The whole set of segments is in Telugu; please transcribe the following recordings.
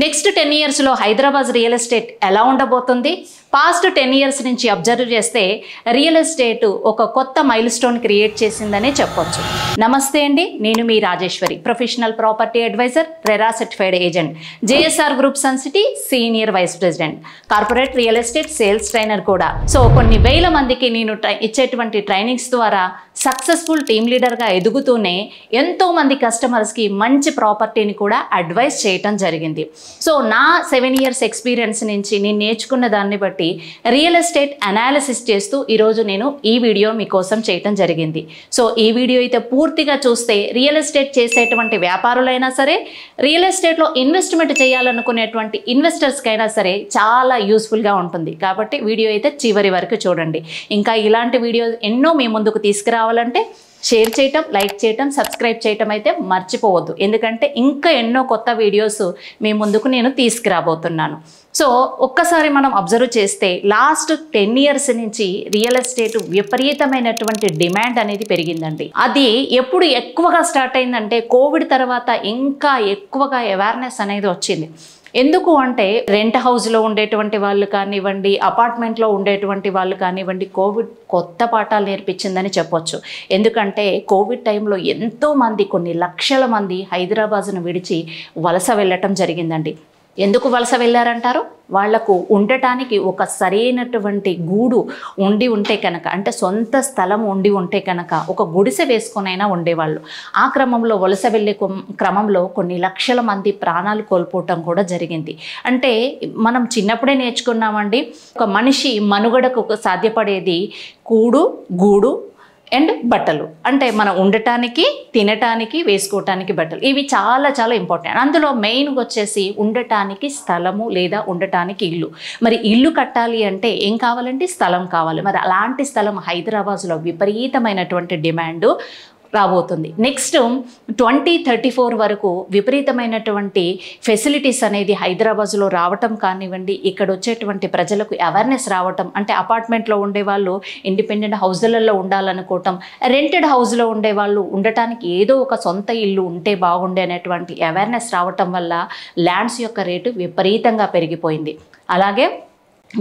నెక్స్ట్ 10 ఇయర్స్లో హైదరాబాద్ రియల్ ఎస్టేట్ ఎలా ఉండబోతుంది? పాస్ట్ 10 ఇయర్స్ నుంచి అబ్జర్వ్ చేస్తే రియల్ ఎస్టేట్ ఒక కొత్త మైల్ స్టోన్ క్రియేట్ చేసిందనే చెప్పొచ్చు. నమస్తే అండి, నేను మీ Rajeshwari, professional property advisor, RERA certified agent, JSR group Sun City senior vice president, corporate real estate sales trainer కూడా. సో కొన్ని వేల మందికి నేను ఇచ్చేటువంటి ట్రైనింగ్స్ ద్వారా సక్సెస్ఫుల్ టీమ్ లీడర్గా ఎదుగుతూనే ఎంతోమంది కస్టమర్స్కి మంచి ప్రాపర్టీని కూడా అడ్వైస్ చేయటం జరిగింది. సో నా 7 ఇయర్స్ ఎక్స్పీరియన్స్ నుంచి నేను నేర్చుకున్న దాన్ని బట్టి రియల్ ఎస్టేట్ అనాలిసిస్ చేస్తూ ఈరోజు నేను ఈ వీడియో మీకోసం చేయటం జరిగింది. సో ఈ వీడియో అయితే పూర్తిగా చూస్తే రియల్ ఎస్టేట్ చేసేటువంటి వ్యాపారులైనా సరే, రియల్ ఎస్టేట్లో ఇన్వెస్ట్మెంట్ చేయాలనుకునేటువంటి ఇన్వెస్టర్స్కైనా సరే చాలా యూస్ఫుల్గా ఉంటుంది. కాబట్టి వీడియో అయితే చివరి వరకు చూడండి. ఇంకా ఇలాంటి వీడియో ఎన్నో మీ ముందుకు తీసుకురావాలంటే షేర్ చేయటం, లైక్ చేయటం, సబ్స్క్రైబ్ చేయటం అయితే మర్చిపోవద్దు. ఎందుకంటే ఇంకా ఎన్నో కొత్త వీడియోస్ మీ ముందుకు నేను తీసుకురాబోతున్నాను. సో ఒక్కసారి మనం అబ్జర్వ్ చేస్తే లాస్ట్ 10 ఇయర్స్ నుంచి రియల్ ఎస్టేట్ విపరీతమైనటువంటి డిమాండ్ అనేది పెరిగిందండి. అది ఎప్పుడు ఎక్కువగా స్టార్ట్ అయిందంటే కోవిడ్ తర్వాత ఇంకా ఎక్కువగా అవేర్నెస్ అనేది వచ్చింది. ఎందుకు అంటే రెంట్ హౌస్లో ఉండేటువంటి వాళ్ళు కానివ్వండి, అపార్ట్మెంట్లో ఉండేటువంటి వాళ్ళు కానివ్వండి, కోవిడ్ కొత్త పాఠాలు నేర్పించిందని చెప్పొచ్చు. ఎందుకంటే కోవిడ్ టైంలో ఎంతోమంది, కొన్ని లక్షల మంది హైదరాబాద్ను విడిచి వలస వెళ్ళటం జరిగిందండి. ఎందుకు వలస వెళ్ళారంటారు? వాళ్లకు ఉండటానికి ఒక సరైనటువంటి గూడు ఉండి ఉంటే కనుక, అంటే సొంత స్థలం ఉండి ఉంటే కనుక ఒక గుడిసె వేసుకొనైనా ఉండేవాళ్ళు. ఆ క్రమంలో వలస వెళ్ళే క్రమంలో కొన్ని లక్షల మంది ప్రాణాలు కోల్పోవటం కూడా జరిగింది. అంటే మనం చిన్నప్పుడే నేర్చుకున్నామండి, ఒక మనిషి మనుగడకు సాధ్యపడేది కూడు, గూడు అండ్ బట్టలు. అంటే మనం ఉండటానికి, తినటానికి, వేసుకోవటానికి బట్టలు, ఇవి చాలా చాలా ఇంపార్టెంట్. అందులో మెయిన్గా వచ్చేసి ఉండటానికి స్థలము లేదా ఉండటానికి ఇల్లు. మరి ఇల్లు కట్టాలి అంటే ఏం కావాలంటే స్థలం కావాలి. మరి అలాంటి స్థలం హైదరాబాద్లో విపరీతమైనటువంటి డిమాండ్ రాబోతుంది. నెక్స్ట్ 2034 వరకు విపరీతమైనటువంటి ఫెసిలిటీస్ అనేది హైదరాబాద్లో రావటం కానివ్వండి, ఇక్కడ వచ్చేటువంటి ప్రజలకు అవేర్నెస్ రావటం, అంటే అపార్ట్మెంట్లో ఉండేవాళ్ళు ఇండిపెండెంట్ హౌజులలో ఉండాలనుకోవటం, రెంటెడ్ హౌస్లో ఉండేవాళ్ళు ఉండటానికి ఏదో ఒక సొంత ఇల్లు ఉంటే బాగుండే అనేటువంటి అవేర్నెస్ రావటం వల్ల ల్యాండ్స్ యొక్క రేటు విపరీతంగా పెరిగిపోయింది. అలాగే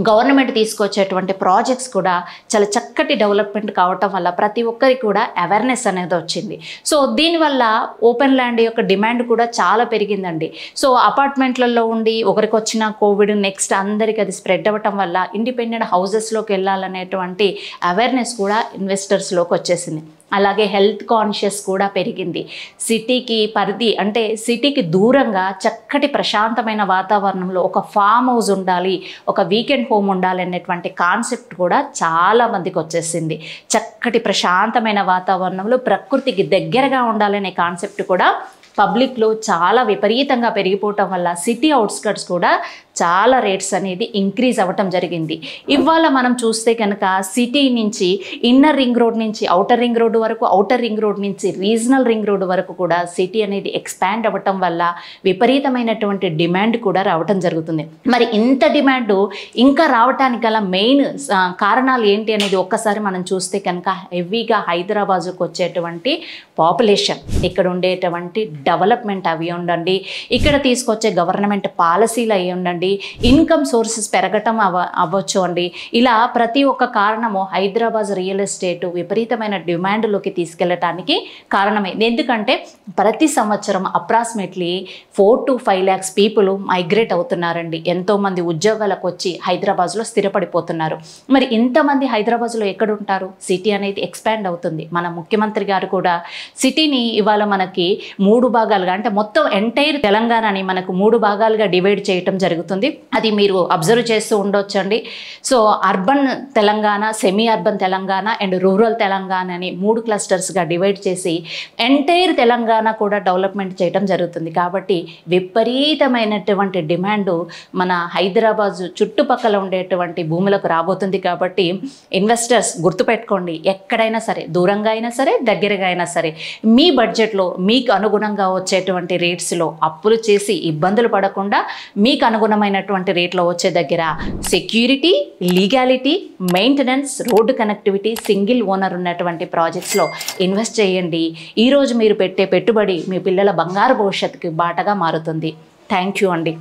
గవర్నమెంట్ తీసుకొచ్చేటువంటి ప్రాజెక్ట్స్ కూడా చాలా చక్కటి డెవలప్మెంట్ కావటం వల్ల ప్రతి ఒక్కరికి కూడా అవేర్నెస్ అనేది వచ్చింది. సో దీనివల్ల ఓపెన్ ల్యాండ్ యొక్క డిమాండ్ కూడా చాలా పెరిగిందండి. సో అపార్ట్మెంట్లలో ఉండి ఒకరికి వచ్చిన కోవిడ్ నెక్స్ట్ అందరికి అది స్ప్రెడ్ అవ్వటం వల్ల ఇండిపెండెంట్ హౌజెస్లోకి వెళ్ళాలనేటువంటి అవేర్నెస్ కూడా ఇన్వెస్టర్స్లోకి వచ్చేసింది. అలాగే హెల్త్ కాన్షియస్ కూడా పెరిగింది. సిటీకి పరిధి, అంటే సిటీకి దూరంగా చక్కటి ప్రశాంతమైన వాతావరణంలో ఒక ఫామ్ హౌస్ ఉండాలి, ఒక వీకెండ్ హోమ్ ఉండాలి అనేటువంటి కాన్సెప్ట్ కూడా చాలా మందికి వచ్చేసింది. చక్కటి ప్రశాంతమైన వాతావరణంలో ప్రకృతికి దగ్గరగా ఉండాలనే కాన్సెప్ట్ కూడా పబ్లిక్లో చాలా విపరీతంగా పెరిగిపోవటం వల్ల సిటీ అవుట్స్కట్స్ కూడా చాలా రేట్స్ అనేది ఇంక్రీజ్ అవ్వటం జరిగింది. ఇవాళ మనం చూస్తే కనుక సిటీ నుంచి ఇన్నర్ రింగ్ రోడ్ నుంచి ఔటర్ రింగ్ రోడ్ వరకు, ఔటర్ రింగ్ రోడ్ నుంచి రీజనల్ రింగ్ రోడ్ వరకు కూడా సిటీ అనేది ఎక్స్పాండ్ అవ్వటం వల్ల విపరీతమైనటువంటి డిమాండ్ కూడా రావటం జరుగుతుంది. మరి ఇంత డిమాండ్ ఇంకా రావటానికి గల మెయిన్ కారణాలు ఏంటి అనేది ఒక్కసారి మనం చూస్తే కనుక హెవీగా హైదరాబాద్కు వచ్చేటువంటి పాపులేషన్, ఇక్కడ ఉండేటువంటి డెవలప్మెంట్ అవి ఉండండి, ఇక్కడ తీసుకొచ్చే గవర్నమెంట్ పాలసీలు అవి ఉండండి, ఇన్కమ్ సోర్సెస్ పెరగటం అవ్వచ్చు అండి. ఇలా ప్రతి ఒక్క కారణము హైదరాబాద్ రియల్ ఎస్టేట్ విపరీతమైన డిమాండ్లోకి తీసుకెళ్ళటానికి కారణమైంది. ఎందుకంటే ప్రతి సంవత్సరం approximately 4 to 5 lakhs people migrate అవుతున్నారండి. ఎంతోమంది ఉద్యోగాలకు వచ్చి హైదరాబాద్లో స్థిరపడిపోతున్నారు. మరి ఇంతమంది హైదరాబాద్లో ఎక్కడ ఉంటారు? సిటీ అనేది ఎక్స్పాండ్ అవుతుంది. మన ముఖ్యమంత్రి గారు కూడా సిటీని ఇవాళ మనకి 3 భాగాలుగా, అంటే మొత్తం ఎంటైర్ తెలంగాణని మనకు 3 భాగాలుగా డివైడ్ చేయటం జరుగుతుంది. అది మీరు అబ్జర్వ్ చేస్తూ ఉండొచ్చండి. So urban Telangana, semi urban Telangana and rural Telangana అని 3 క్లస్టర్స్గా డివైడ్ చేసి ఎంటైర్ తెలంగాణ కూడా డెవలప్మెంట్ చేయడం జరుగుతుంది. కాబట్టి విపరీతమైనటువంటి డిమాండ్ మన హైదరాబాద్ చుట్టుపక్కల ఉండేటువంటి భూములకు రాబోతుంది. కాబట్టి ఇన్వెస్టర్స్ గుర్తుపెట్టుకోండి, ఎక్కడైనా సరే, దూరంగా అయినా సరే, దగ్గరగా అయినా సరే, మీ బడ్జెట్లో మీకు అనుగుణంగా వచ్చేటువంటి రేట్స్లో అప్పులు చేసి ఇబ్బందులు పడకుండా మీకు అనుగుణమైనటువంటి రేట్లో వచ్చే దగ్గర security, legality, maintenance, road connectivity, single owner ఉన్నటువంటి ప్రాజెక్ట్స్లో ఇన్వెస్ట్ చేయండి. ఈరోజు మీరు పెట్టే పెట్టుబడి మీ పిల్లల బంగారు భవిష్యత్తుకి బాటగా మారుతుంది. థ్యాంక్ యూ అండి.